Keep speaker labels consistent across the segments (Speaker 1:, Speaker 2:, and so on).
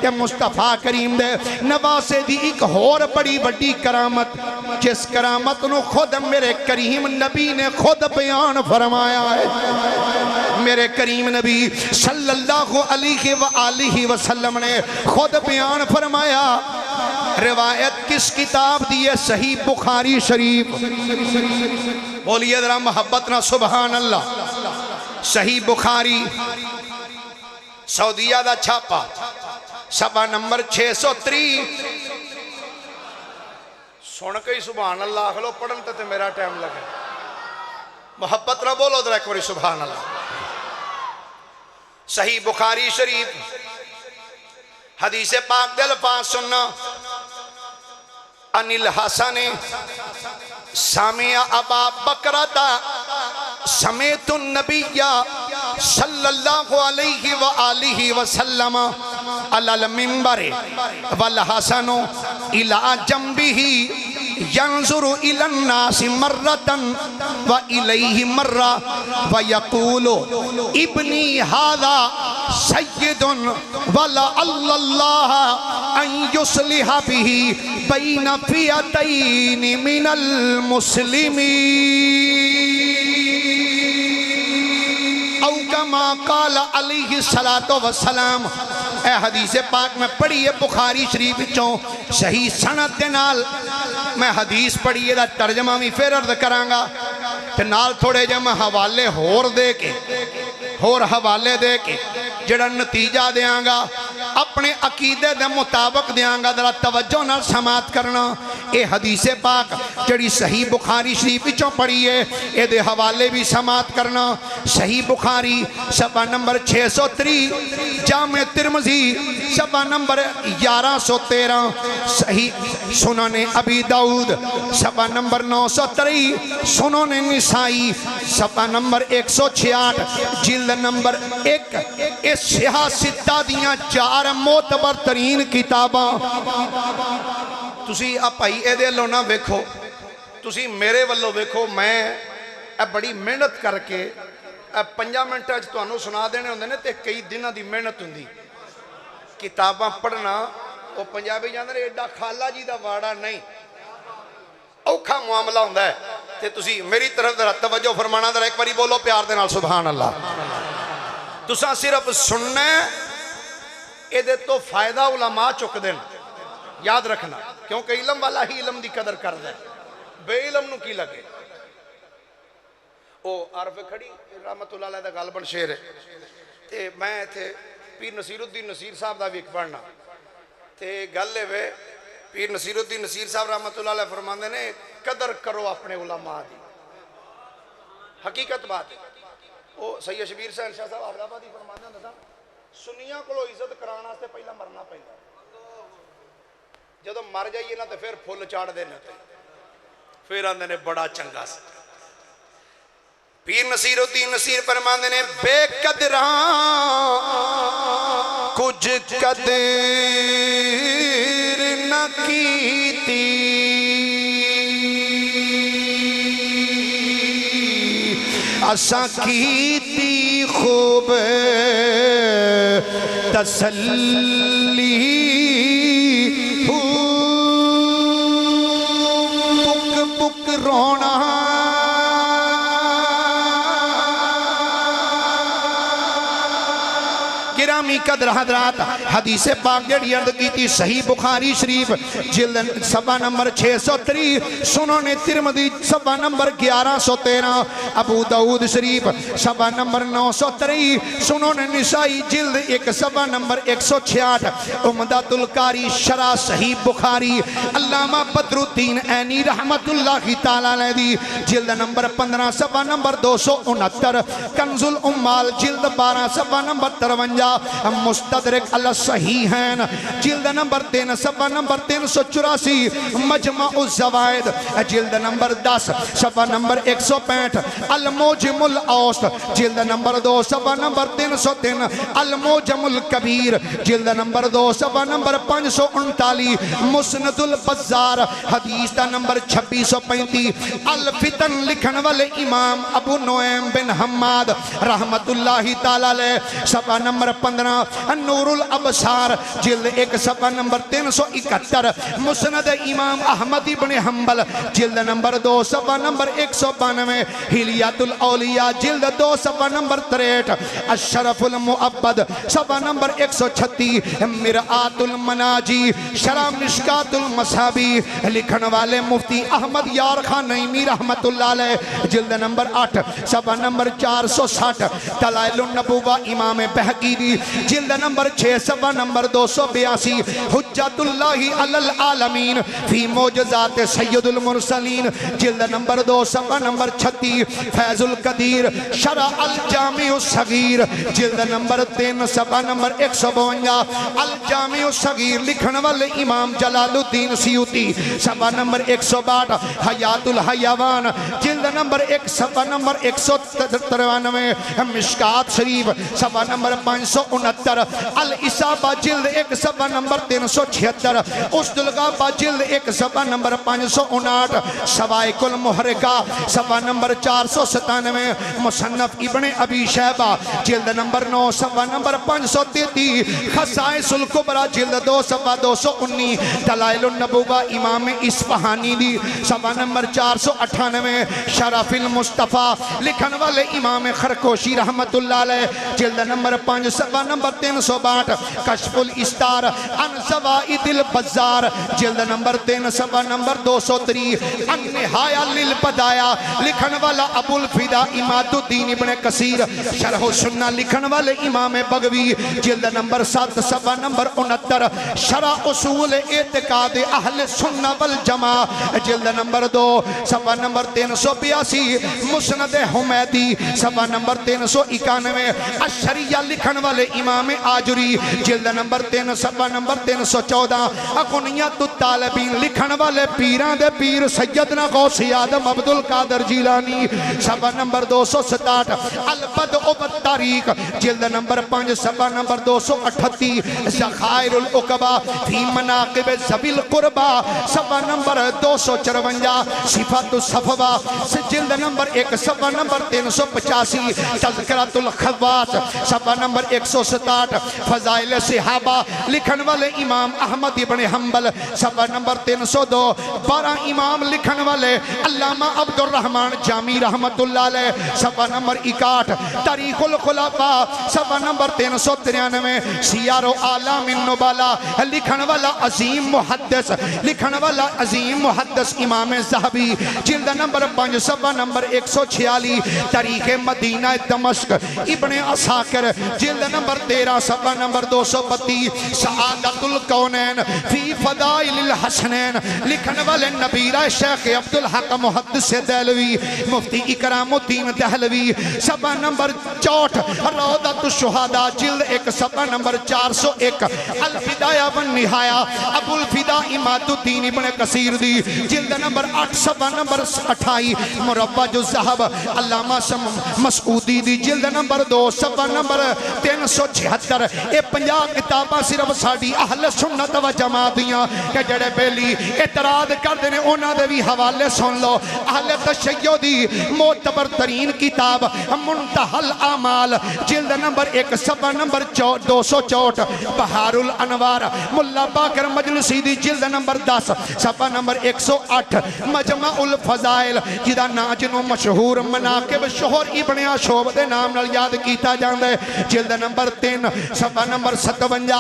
Speaker 1: کہ مصطفیٰ کریم دے نواسے دی ایک اور بڑی بڑی کرامت، جس کرامت نو خود میرے کریم نبی نے خود بیان فرمایا ہے۔ میرے کریم نبی صلی اللہ علیہ وآلہ وسلم نے خود بیان فرمایا، روایت کس کتاب دی ہے؟ صحیح بخاری شریف۔ بولیے ذرا محبت نہ سبحان اللہ۔ صحیح بخاری سعودیہ دا چھاپا، صفحہ نمبر 603۔ سن کے ہی سبحان اللہ آخلو، پڑھن تے میرا ٹائم لگے۔ محبت نہ بولو ذرا ایک باری سبحان اللہ۔ صحیح بخاری شریف حدیث پاک دے الفاظ سننا، ان الحسن سامع ابا بکرتا سمیت النبی صلی اللہ علیہ وآلہ وسلم علی المنبر والحسن الى جنبہ ينظر إلى الناس مرة وإليه مرة ويقول ابني هذا سيد ولعل الله أن يصلح به بين فئتين من المسلمين أو كما قال عليه الصلاة والسلام۔ اے حدیث پاک میں پڑھی ہے بخاری شریف چوں صحیح سند دے نال میں حدیث پڑھی ہے دا ترجمہ بھی پھر عرض کرانگا تے نال تھوڑے جے میں حوالے ہور دے کے حوالے دے کے جڑا نتیجہ دیاں اپنے عقیدے دے مطابق دیاں ذرا توجہ نال سماعت کرنا۔ اے حدیث پاک جڑی صحیح بخاری شریف چوں پڑھی ہے اے دے حوالے بھی سماعت کرنا۔ صحیح بخاری صفحہ نمبر 603، جامع ترمذی صفحہ نمبر 1113، صحیح سنن ابی داؤد صفحہ نمبر 903، سنن نسائی صفحہ نمبر 166، جلد نمبر 1۔ اس سیاہ ستہ دیاں 4 معتبر ترین کتاباں تسی اپائی اے دے لو نہ ویکھو، تسی میرے والو ویکھو، میں بڑی محنت کر کے 5 منٹ تو انہوں سنا دینے ہوندے نے تے کئی دنہ دی محنت ہوندی۔ کتاباں پڑھنا وہ پنجابی جاندے نے ایڈا خالہ جی دا واڑا نہیں، اوکھا معاملہ ہوندہ ہے۔ تے تسی میری طرف ذرا توجہ فرمانا، ذرا ایک باری بولو پیار دے نال سبحان اللہ۔ تساں صرف سننے اے دے تو فائدہ علماء چک دیں، یاد رکھنا، کیونکہ علم والا ہی علم دی قدر کر دے، بے علم نو کی لگے۔ او عارف کھڑی رحمت اللہ علیہ دا غالباً شعر ہے تے میں تھے پیر نصیر الدین نصیر صاحب دا بھی ایک پڑھنا تے گل لے وے پیر نصیر الدین نصیر صاحب رحمت اللہ علیہ فرماندے نے قدر کرو اپنے علماء دی، حقیقت بات ہے۔ وہ سید شبیر سین شاہ صاحب حافظ آبادی فرماندے ہیں سنیاں کو عزت کرانا سے پہلا مرنا پہلا، جدو مر جائیے نا تو پھر پھول چاڑ دینا پھر آندے نے بڑا چنگا سا۔ پیر نصیر الدین نصیر فرماندے نے بے قدراں کچھ قدر نہ کیتی، اساں کیتی خوب تسلی، بک بک رونا گرامی قدر حضرات۔ حدیث پاک جڑی عرض کی تھی صحیح بخاری شریف جلد صفحہ نمبر 603، سنن ترمذی صفحہ نمبر 1113، ابو داؤد شریف صفحہ نمبر 903، سنن نسائی جلد 1 صفحہ نمبر 166، عمدۃ القاری شرح صحیح بخاری علامہ بدر الدین عینی رحمت اللہ تعالیٰ علیہ دی جلد نمبر 15 صفحہ نمبر 269، کنز الامال جلد 12 صفحہ نمبر 53، مستدرک علی الصحیحین جلد نمبر 3 صفحہ نمبر 384، مجمع الزوائد جلد نمبر 10 صفحہ نمبر 165، الموجم الاوسط جلد نمبر 2 صفحہ نمبر 303، الموجم الکبیر جلد نمبر 2 صفحہ نمبر 539، مسند البزار حدیث دا نمبر 2635، الفتن لکھن والے امام ابو نعیم بن حماد رحمت اللہ تعالیٰ علیہ صفحہ نمبر 15، نور الابصار جلد 1 صفحہ نمبر 371 مسند امام احمد ابن حنبل جلد نمبر 2 صفحہ نمبر 192 حلیات الاولیاء جلد 2 صفحہ نمبر 63 الشرف المعبد صفحہ نمبر 136 مرآت المناجی شرح مشکات المصابی لکھن والے مفتی احمد یار خان نعیمی رحمت اللہ علیہ جلد نمبر 8 صفحہ نمبر 460 دلائل النبوہ امام بہقی دی جلد نمبر 6 صفحہ نمبر 282 حجت اللہ علی العالمین فی معجزات سید المرسلین جلد نمبر 2 صفحہ نمبر 36 فیض القدیر شرح الجامع الصغیر جلد نمبر 3 صفحہ نمبر 152 الجامع الصغیر لکھن والے امام جلال الدین سیوطی صفحہ نمبر 162 حیات الحیوان جلد نمبر 1 صفحہ نمبر 193 مشکات شریف صفحہ نمبر 569 الاصابہ جلد 1 صفحہ نمبر 376 اسد الغابہ جلد 1 صفحہ نمبر 559 شوائق المحرکہ صفحہ نمبر 497 مصنف ابن ابی شیبہ جلد نمبر 9 صفحہ نمبر 533 خصائص الکبرى جلد 2 صفحہ 219 دلائل النبوہ امام اصفہانی دی صفحہ نمبر 498 شرف المصطفیٰ لکھن والے امام خرکوشی رحمت اللہ علیہ جلد نمبر 5 صفحہ نمبر 362 کشف الاستار عن زوائد البزار جلد نمبر 3 صفحہ نمبر 203 النہایہ للبدایہ لکھن والا ابو الفدا اماد الدین ابن کثیر شرح سنہ لکھن والے امام بغوی جلد نمبر 7 صفحہ نمبر 69 شرح اصول اعتقاد اہل سنہ والجماع جلد نمبر 2 صفحہ نمبر 382 مسند حمیدی صفحہ نمبر 391 الشریعہ لکھن والے امام آجری جلد نمبر 3 صفحہ نمبر 314 اقنیت الطالبین لکھن والے پیران دے پیر سیدنا غوث آدم عبدالقادر جیلانی صفحہ نمبر 267 البدء بالتاریخ جلد نمبر 5 صفحہ نمبر 238 ذخائر العقبہ فی مناقب ذوی القربہ صفحہ نمبر 254 صفات الصفوہ جلد نمبر 1 صفحہ نمبر 385 تذکرۃ الخواص صفحہ نمبر 167 فضائل صحابہ لکھن والے امام احمد ابن حنبل صفحہ نمبر 302 12 امام لکھن والے علامہ عبد الرحمن جامی رحمت اللہ علیہ صفحہ نمبر 61 تاریخ الخلفاء صفحہ نمبر 393 سیار و اعلام النبلاء لکھن والا عظیم محدث امام ذہبی جلد نمبر 5 صفحہ نمبر 146 تاریخ مدینہ دمشق ابن عساکر جلد نمبر 13 صفحہ نمبر 232 سعادت الکونین فی فضائل الحسنین لکھن والے نبیرہ شیخ عبدالحق محدث دہلوی مفتی اکرام الدین دہلوی صفحہ نمبر 64 روضۃ الشہداء جلد 1 صفحہ نمبر 401 البدایہ والنہایہ ابو الفدا اماد الدین ابن کثیر دی جلد نمبر 8 صفحہ نمبر 28 مروج الذہب علامہ مسعودی دی جلد نمبر 2 صفحہ نمبر 376 اے 50 کتاباں صرف ساڑی اہل سنت و جماعتیاں کہ جڑے بیلی اعتراض کر دینے اونا دے بھی حوالے سن لو اہل تشیع دی معتبر ترین کتاب منتہی الاعمال جلد نمبر 1 صفحہ نمبر 264 بہار الانوار ملا باقر مجلسی دی جلد نمبر 10 صفحہ نمبر 108 مجمع الفضائل جدا ناجنو مشہور مناقب شہر ابن عاشوب دے نام نال یاد کیتا جاندے جلد نمبر 3 صفحہ نمبر 57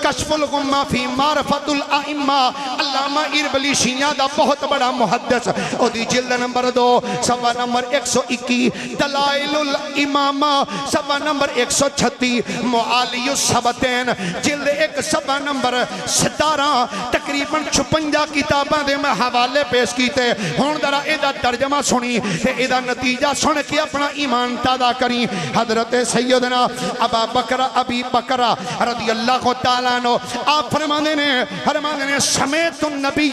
Speaker 1: کشف الغمہ فی معرفت الائمہ علامہ اربلی شیعہ دا بہت بڑا محدث او دی جلد نمبر 2 صفحہ نمبر 121 دلائل الامامہ صفحہ نمبر 136 معالی السبتین جلد 1 صفحہ نمبر 17 تقریباً 56 کتاباں دے میں حوالے پیش کیتے ہون درہ ایدہ ترجمہ سنی تے ایدہ نتیجہ سن کے اپنا ایمان تازہ کریں حضرت سیدنا ابی بکر رضی اللہ تعالیٰ عنہ آپ فرمانے نے سمیت النبی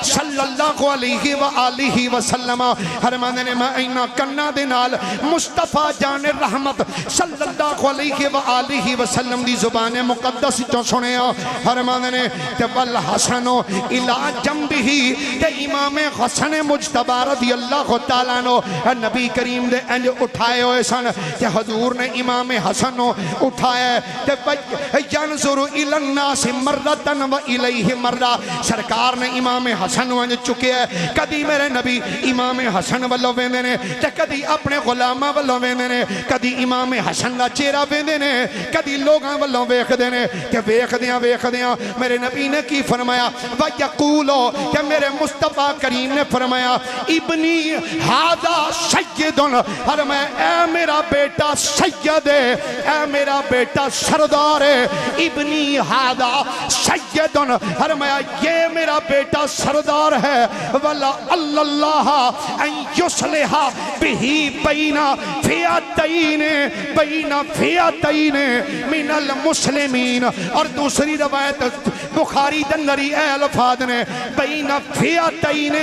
Speaker 1: صلی اللہ علیہ وآلہ وسلم فرمانے نے میں اینا کرنا دے نال مصطفیٰ جان رحمت صلی اللہ علیہ وآلہ وسلم دی زبان مقدس چو سنے فرمانے نے تے والحسن الى جنبہی تے امام حسن مجتبی رضی اللہ تعالیٰ عنہ نبی کریم دے انج اٹھائے ہوئے سن کہ حضور نے امام حسن اٹھایا تے ینظر الی الناس مرتن و الیہ مرہ سرکار نے امام حسن انج چکے ہے کدی میرے نبی امام حسن والو ویندے نے تے کدی اپنے غلاماں والو ویندے نے کدی امام حسن دا چہرہ ویندے نے کدی لوگاں والو ویکھدے نے تے ویکھدیاں میرے نبی نے کی فرمایا وَيَقُولُ کہ میرے مصطفیٰ کریم نے فرمایا ابنی ہذا سید فرمایا اے میرا بیٹا سید ہے اے میرا بیٹا سردار ہے ابنی ہذا سید فرمایا یہ میرا بیٹا سردار ہے وَلَا اللَّهَ أَن يُصْلِحَ بِهِ بَيْنَ فِئَتَيْنِ مِنَ الْمُسْلِمِينَ اور دوسری روایت بخاری دنری اے الفاظ نے بین فئتین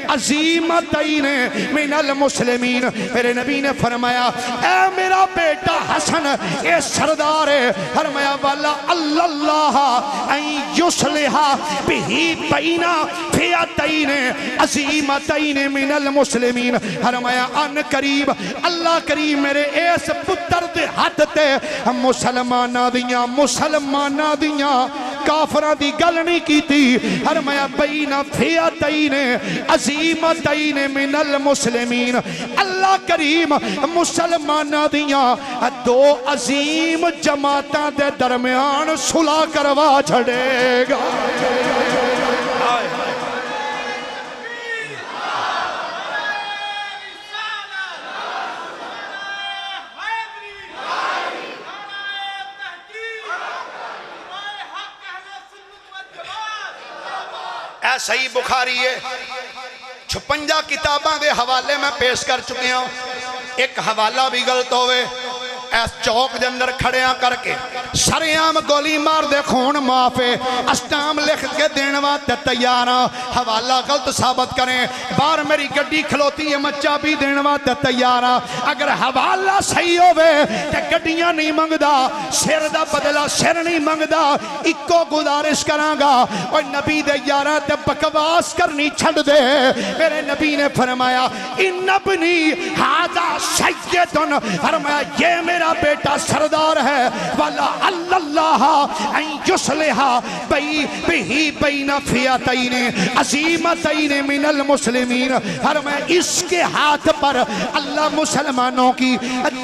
Speaker 1: عظیمتین من المسلمین میرے نبی نے فرمایا اے میرا بیٹا حسن اے سردار ہے فرمایا والا اللہ ان یصلح بہ بین فئتین عظیمتین من المسلمین فرمایا ان قریب اللہ کریم میرے اس پتر دے ہاتھ تے مسلماناں دیاں کافران دی گل نہیں کی تھی فرمایا بین فئتین عظیمتین من المسلمین اللہ کریم مسلمانہ دیاں دو عظیم جماعتاں دے درمیان صلح کروا چھڑے گا صحیح بخاری ہے 56 کتاباں دے حوالے میں پیش کر چکے ہوں ایک حوالہ بھی غلط ہوئے ایس چوک دے اندر کھڑیاں کر کے سریام گولی مار دے خون معافے اسٹام لکھ کے دینوا تے تیاراں حوالہ غلط ثابت کریں بار میری گڈی کھلوتی ہے مچا بھی دینوا تے تیاراں اگر حوالہ صحیح ہوئے تے گڈیاں نہیں منگدا سر دا بدلہ سر نہیں منگدا اکو گزارش کرانگا اور نبی دے یارہ تے بکواس کرنی چھڑ دے میرے نبی نے فرمایا ان ابنی ہذا سیدن فرمایا یہ میرا بیٹا سردار ہے والا اللہ ان یصلح بہ بین فئتین عظیمتین من المسلمین فرمایا اس کے ہاتھ پر اللہ مسلمانوں کی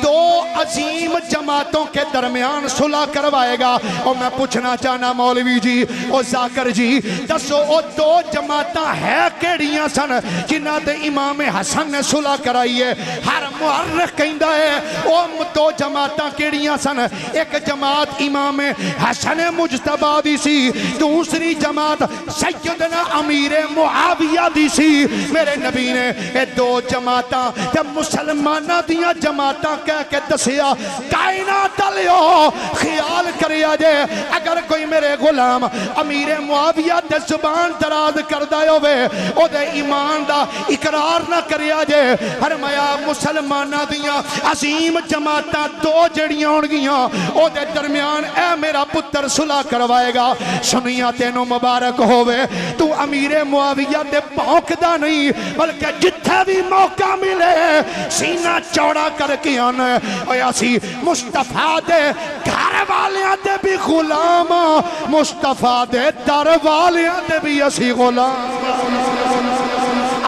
Speaker 1: دو عظیم جماعتوں کے درمیان صلح کروائے گا اور میں پوچھنا چاہنا مولوی جی اور ذاکر جی دسو او دو جماعتاں ہے کیڑیاں سن جنہ دے امام حسن نے صلح کرائی ہے ہر محرخ کہندہ ہے او دو جماعتاں کیڑیاں سن ایک جماعت امام حسن مجتبی دی سی دوسری جماعت سیدنا امیر معاویہ دی سی میرے نبی نے اے دو جماعتاں جب مسلمانہ دیاں جماعتاں کہہ کے دسیا کائنات لیو خیال کریا جے اگر کوئی میرے غلام امیر معاویہ دے زبان دراز کردہ ہوئے او دے ایمان دا اقرار نہ کریا جے فرمایا مسلمانہ دیاں عظیم جماعتاں دو جڑیاں ہونگیاں او دے درمیان اے میرا پتر صلح کروائے گا سنیاں تینوں مبارک ہوئے تو امیر معاویہ دے پونکدہ نہیں بلکہ جتھے بھی موقع ملے سینہ چوڑا کر کے آنے اور اسی مصطفیٰ دے گھر والیاں دے بھی غلام مصطفیٰ دے در والیاں دے بھی اسی غلام